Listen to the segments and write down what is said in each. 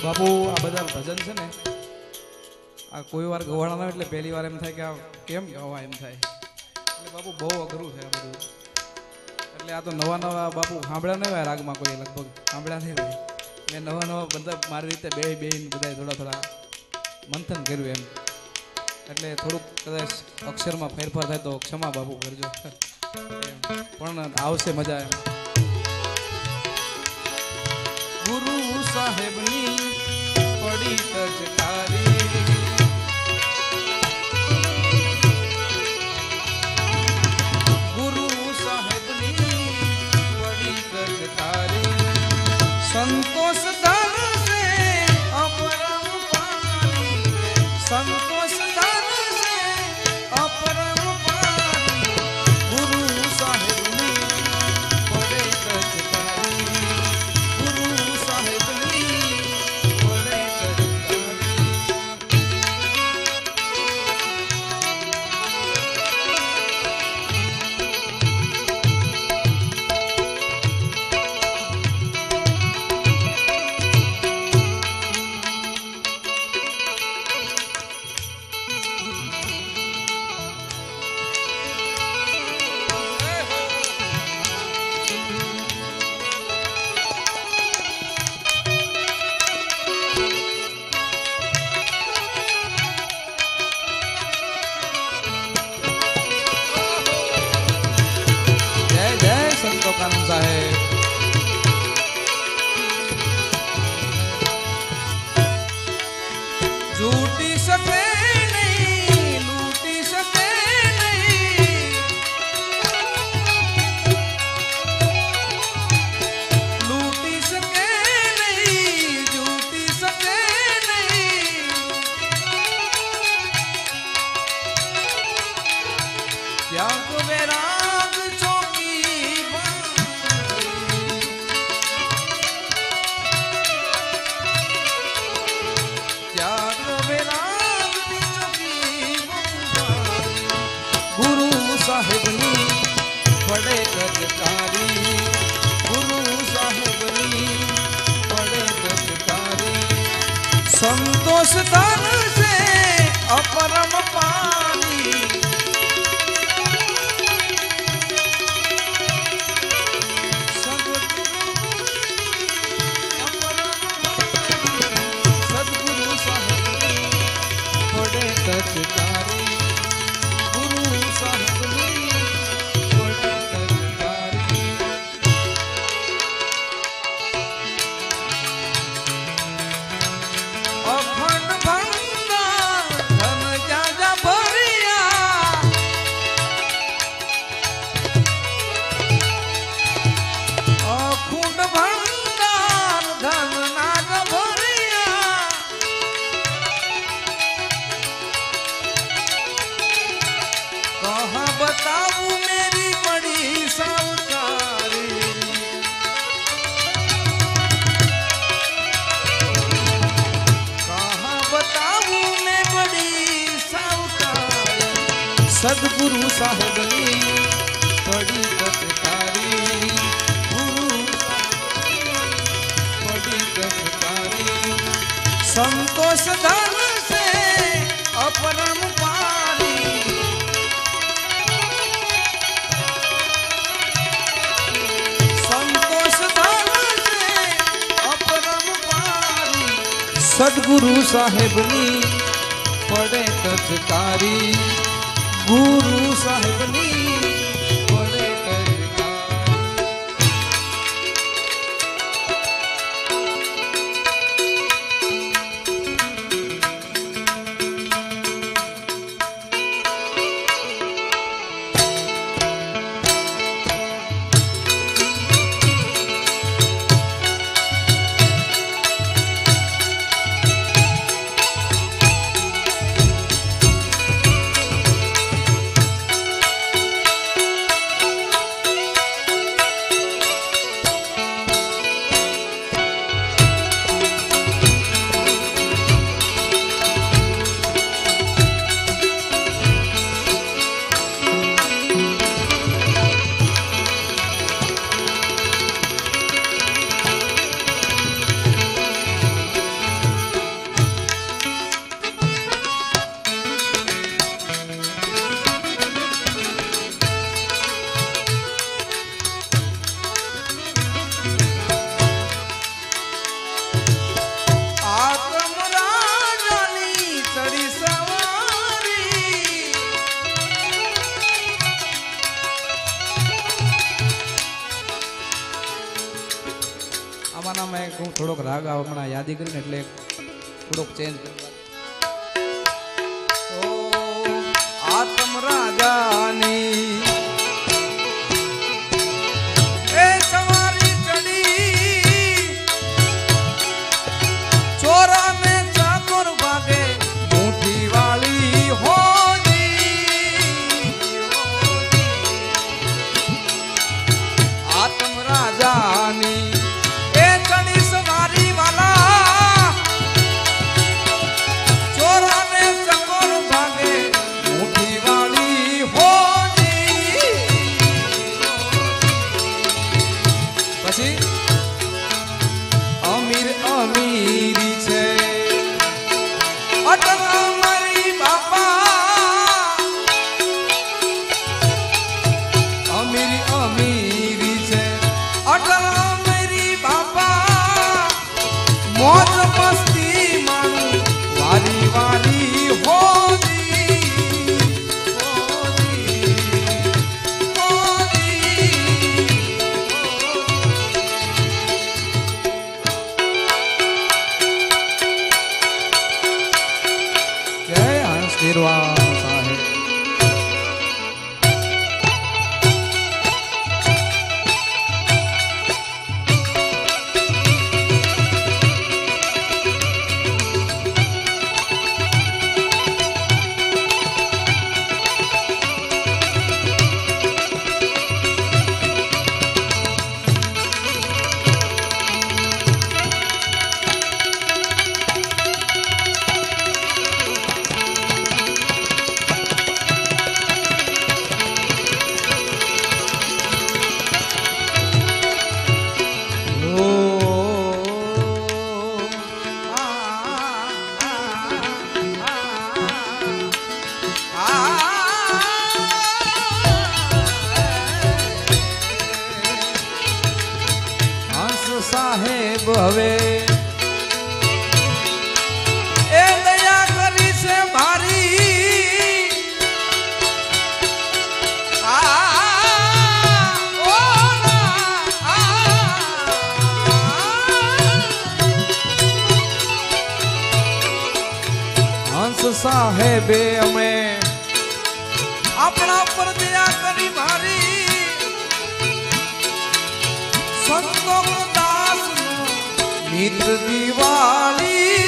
બાપુ આ બધા ભજન છે ને આ કોઈ વાર ગવાણા ના એટલે પહેલી વાર એમ થાય કે આ કેમ ગવા એમ થાય એટલે બાપુ બહુ અઘરું છે આ બધું એટલે આ તો નવા નવા બાપુ સાંભળ્યા નહીં હોય રાગમાં કોઈ લગભગ સાંભળ્યા નહીં હોય મેં નવા નવા બધા મારી રીતે બે બધા થોડા મંથન કર્યું એમ એટલે થોડુંક કદાચ અક્ષરમાં ફેરફાર થાય તો ક્ષમા બાપુ કરજો પણ આવશે મજા એમ ગુરુ સાહેબની પડી તજકારી ગુરુ સાહેબની પડી તજકારી સંતોષ ધન સે અપરમ પારી સંતોષ ધન સે અપરમ પારી ગુરુ સાહેબની પડે તજકારી ગુરુ સાહેબની પડે કાનૂન સાહેબ झूठी सके नहीं लूटी सके नहीं लूटी सके नहीं झूठी सके नहीं क्या को वैराग चौकी गुरु साहेबनी पड़े तजकारी गुरु साहेबनी पड़े तजकारी संतोष धन से अपरम पानी सदगुरु साहेबनी पड़े तजकारी बताऊं मेरी बड़ी सावकारी कहाँ बताऊं मैं बड़ी सावकारी सदगुरु साहेबनी बड़ी तजकारी गुरु बड़ी तजकारी संतोष धन से अपरम पारी सदगुरु साहेबनी पड़े तजकारी गुरु साहेबनी पड़े જમાનામાં એક હું થોડોક રાગ હમણાં યાદી કરીને એટલે થોડોક ચેન્જ આત્મ રાજાની એ સવારી ચડી ચોરાને ચાકોર ભાગે મુઠી વાળી આત્મ રાજાની એ ચડી સવારી વાલા ચોરાને ચકોર ભાગે મુઠી વાળી હોજી પછી અમીર અમીરી છે અટલ અમારી બાપા અમીરી અમીરી છે અટલ અમારી બાપા મોજ મસ્તી માનું વારી વારી હોજી જય હંસ નિર્વાણ સાહેબ સાહેબ હવે એ દયા કરી છે મારી હંસ સાહેબે અમે આપણા પર દયા કરી મારી સંતો મિત્ર દિવાળી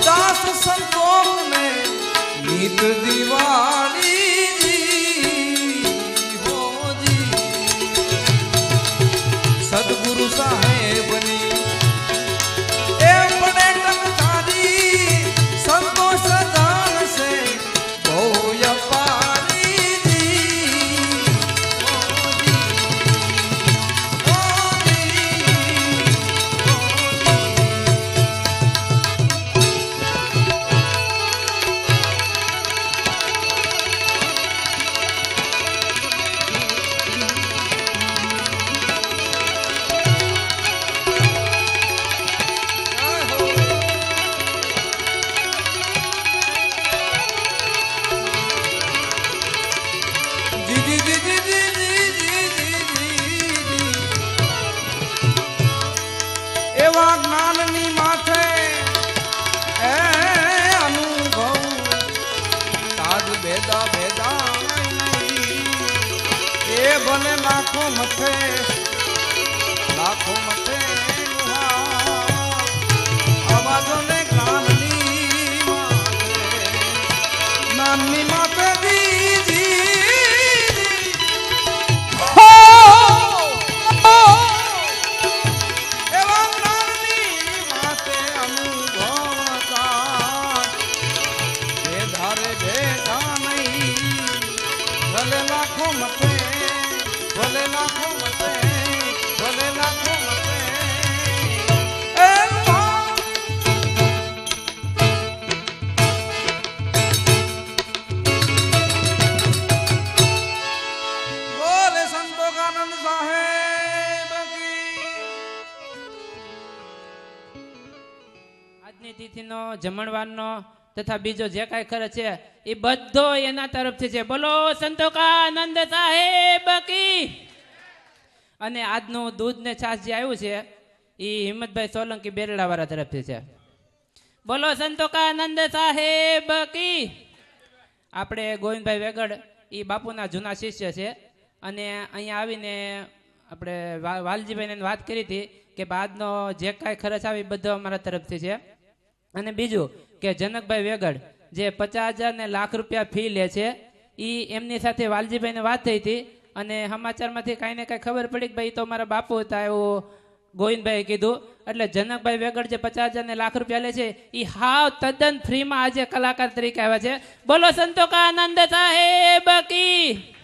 દાસ સંતોષ ને મિત્ર દિવાળી હોજી સદગુરુ સાહેબની એ પડે ટકસારી સંતોષ દાન છે બહુ એવા જ્ઞાનની માથે એ અનુભવ તાજ ભેદા ભેદા એ ભલે લાખો મથે અવાજો ને જ્ઞાનની માથે તિથિનો જમણવારનો તથા બીજો જે કાંઈ ખર્ચ છે એ બધો એના તરફથી છે. બોલો સંતોકાનંદ સાહેબ કી. અને આજનું દૂધ ને છાશ જે આવ્યું છે એ હિંમતભાઈ સોલંકી બેરડાવાળા તરફથી છે. બોલો સંતોકાનંદ સાહેબ કી. આપણે ગોવિંદભાઈ વેગડ એ બાપુના જૂના શિષ્ય છે અને અહીંયા આવીને આપણે વાલજીભાઈને વાત કરી હતી કે આજનો જે કાંઈ ખર્ચ આવે એ બધો અમારા તરફથી છે. અને બીજું કે જનકભાઈ વેગડ જે 50,000 ને લાખ રૂપિયા ફી લે છે એ એમની સાથે વાલજીભાઈને વાત થઈ હતી અને સમાચારમાંથી કાંઈ ને કાંઈ ખબર પડી કે ભાઈ તો અમારા બાપુ હતા એવું ગોવિંદભાઈએ કીધું. એટલે જનકભાઈ વેગડ જે 50,000 ને લાખ રૂપિયા લે છે એ હાવ તદ્દન ફ્રીમાં આજે કલાકાર તરીકે આવ્યા છે. બોલો સંતોકાનંદ સાહેબ કી.